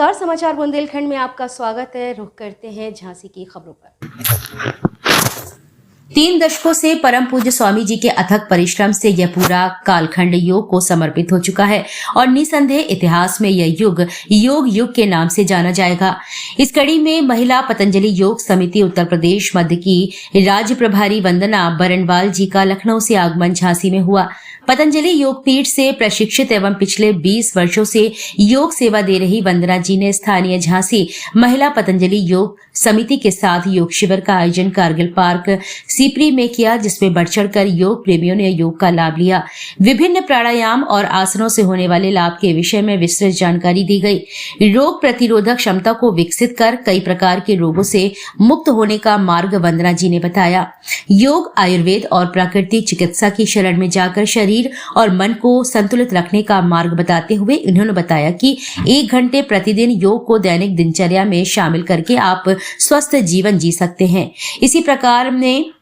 नमस्कार, समाचार बुंदेलखंड में आपका स्वागत है। रुख करते हैं झांसी की खबरों पर। 3 दशकों से परम पूज्य स्वामी जी के अथक परिश्रम से यह पूरा कालखंड योग को समर्पित हो चुका है और निसंदेह इतिहास में यह युग युग के नाम से जाना जाएगा। इस कड़ी में महिला पतंजलि योग समिति उत्तर प्रदेश मध्य की राज्य प्रभारी वंदना बरनवाल जी का लखनऊ से आगमन झांसी में हुआ। पतंजलि योग पीठ से प्रशिक्षित एवं पिछले 20 वर्षों से योग सेवा दे रही वंदना जी ने स्थानीय झांसी महिला पतंजलि योग समिति के साथ योग शिविर का आयोजन कारगिल पार्क सीपरी में किया, जिसमें बढ़ चढ़कर योग प्रेमियों ने योग का लाभ लिया। विभिन्न प्राणायाम और आसनों से होने वाले लाभ के विषय में विस्तृत जानकारी दी गई। रोग प्रतिरोधक क्षमता को विकसित कर कई प्रकार के रोगों से मुक्त होने का मार्ग वंदना जी ने बताया। योग आयुर्वेद और प्राकृतिक चिकित्सा की शरण में जाकर शरीर और मन को संतुलित रखने का मार्ग बताते हुए उन्होंने बताया कि 1 घंटे प्रतिदिन योग को दैनिक दिनचर्या में शामिल करके आप स्वस्थ जीवन जी सकते हैं। इसी प्रकार में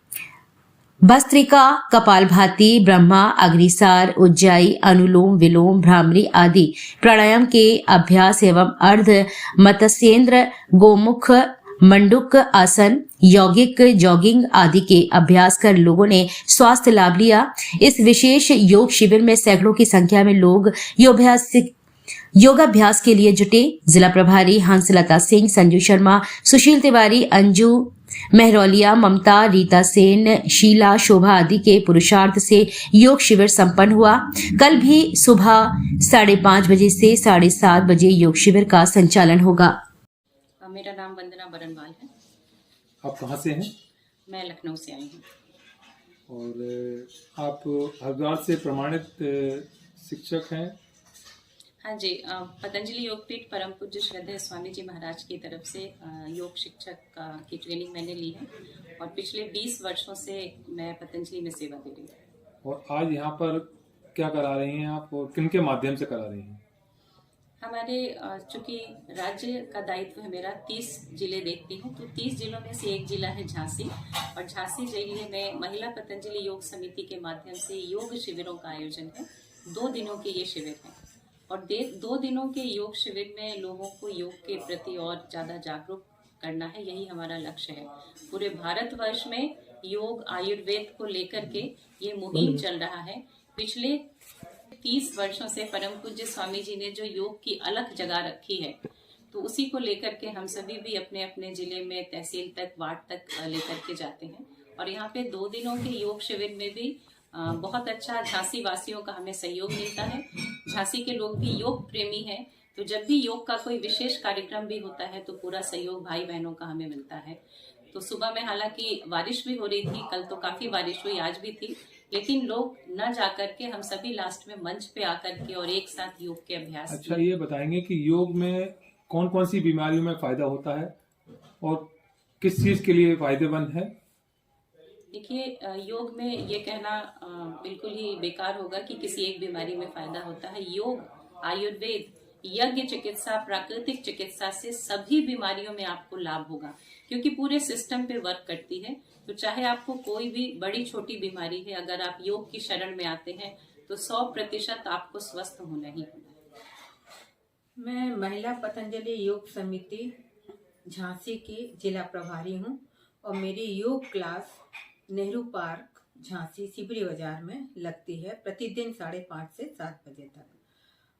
भस्त्रिका, कपालभाति, ब्रह्मा, अग्निसार, उज्जाई, अनुलोम विलोम, भ्रामरी आदि प्राणायाम के अभ्यास एवं अर्ध मत्स्येंद्र, गोमुख, मंडूक आसन, यौगिक जॉगिंग आदि के अभ्यास कर लोगों ने स्वास्थ्य लाभ लिया। इस विशेष योग शिविर में सैकड़ों की संख्या में लोग योगाभ्यास के लिए जुटे। जिला प्रभारी हंसलता सिंह, संजू शर्मा, सुशील तिवारी, अंजू मेहरौलिया, ममता, रीता सेन, शीला, शोभा आदि के पुरुषार्थ से योग शिविर संपन्न हुआ। कल भी सुबह 5:30 बजे से 7:30 बजे योग शिविर का संचालन होगा। मेरा नाम वंदना बरनवाल है। आप कहाँ से हैं? मैं लखनऊ से आई हूँ। और आप हरिद्वार से प्रमाणित शिक्षक हैं? हाँ जी, पतंजलि योगपीठ परम पूज्य श्रद्धेय स्वामी जी महाराज की तरफ से योग शिक्षक की ट्रेनिंग मैंने ली है और पिछले 20 वर्षों से मैं पतंजलि में सेवा दे रही हूँ। और आज यहाँ पर क्या करा रही हैं आप और किनके माध्यम से करा रही हैं? हमारे चूंकि राज्य का दायित्व है मेरा, 30 जिले देखती हूँ, तो 30 जिलों में से एक जिला है झांसी और झांसी जिले में महिला पतंजलि योग समिति के माध्यम से योग शिविरों का आयोजन है। 2 दिनों के ये शिविर हैं और 2 दिनों के योग शिविर में लोगों को योग के प्रति और ज़्यादा जागरूक करना है, यही हमारा लक्ष्य है। पूरे भारतवर्ष में योग आयुर्वेद को लेकर के ये मुहिम चल रहा है। पिछले 30 वर्षों से परम पूज्य स्वामी जी ने जो योग की अलग जगह रखी है, तो उसी को लेकर के हम सभी भी अपने अपने जिले में तहसील तक, वार्ड तक लेकर के जाते हैं। और यहाँ पे 2 दिनों के योग शिविर में भी बहुत अच्छा झांसी वासियों का हमें सहयोग मिलता है। झांसी के लोग भी योग प्रेमी हैं, तो जब भी योग का कोई विशेष कार्यक्रम भी होता है तो पूरा सहयोग भाई बहनों का हमें मिलता है। तो सुबह में हालांकि बारिश भी हो रही थी, कल तो काफी बारिश हुई, आज भी थी, लेकिन लोग न जाकर के हम सभी लास्ट में मंच पे आकर के और एक साथ योग के अभ्यास। अच्छा, ये बताएंगे कि योग में कौन कौन सी बीमारियों में फायदा होता है और किस चीज के लिए फायदेमंद है? देखिए, योग में ये कहना बिल्कुल ही बेकार होगा कि किसी एक बीमारी में फायदा होता है। योग, आयुर्वेद, यज्ञ चिकित्सा, प्राकृतिक चिकित्सा से सभी बीमारियों में आपको लाभ होगा, क्योंकि पूरे सिस्टम पे वर्क करती है। तो चाहे आपको कोई भी बड़ी छोटी बीमारी है, अगर आप योग की शरण में आते हैं तो 100% आपको स्वस्थ होना ही होना। मैं महिला पतंजलि योग समिति झांसी की जिला प्रभारी हूँ और मेरी योग क्लास नेहरू पार्क झांसी सिबरी बाजार में लगती है प्रतिदिन 5:30 से 7 बजे तक।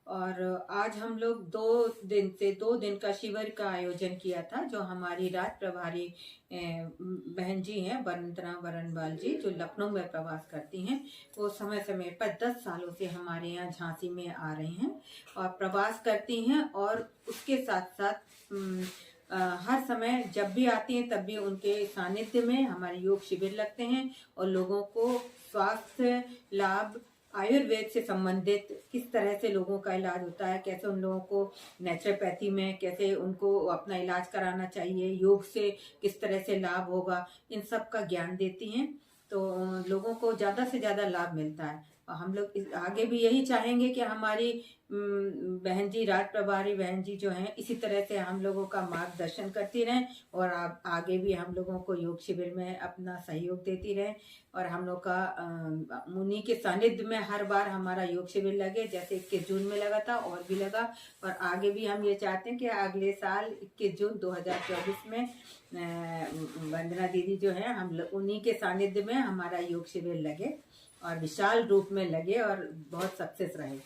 और आज हम लोग 2 दिन का शिविर का आयोजन किया था, जो हमारी राज्य प्रभारी बहन जी हैं वंदना बरनवाल जी, जो लखनऊ में प्रवास करती हैं। वो समय समय पर 10 सालों से हमारे यहाँ झांसी में आ रही हैं और प्रवास करती हैं और उसके साथ साथ हर समय जब भी आती हैं तब भी उनके सानिध्य में हमारे योग शिविर लगते हैं और लोगों को स्वास्थ्य लाभ, आयुर्वेद से संबंधित किस तरह से लोगों का इलाज होता है, कैसे उन लोगों को नेचुरोपैथी में कैसे उनको अपना इलाज कराना चाहिए, योग से किस तरह से लाभ होगा, इन सब का ज्ञान देती हैं। तो लोगों को ज़्यादा से ज़्यादा लाभ मिलता है हम लोग आगे भी यही चाहेंगे कि हमारी बहन जी, राज प्रभारी बहन जी जो हैं, इसी तरह से हम लोगों का मार्गदर्शन करती रहें और आगे भी हम लोगों को योग शिविर में अपना सहयोग देती रहें। और हम लोग का उन्हीं के सानिध्य में हर बार हमारा योग शिविर लगे, जैसे 21 जून में लगा था और भी लगा, और आगे भी हम ये चाहते हैं कि अगले साल 21 जून 2024 में वंदना दीदी जो है, हम लोग उन्हीं के सानिध्य में हमारा योग शिविर लगे और विशाल रूप में लगे और बहुत सक्सेस रहे।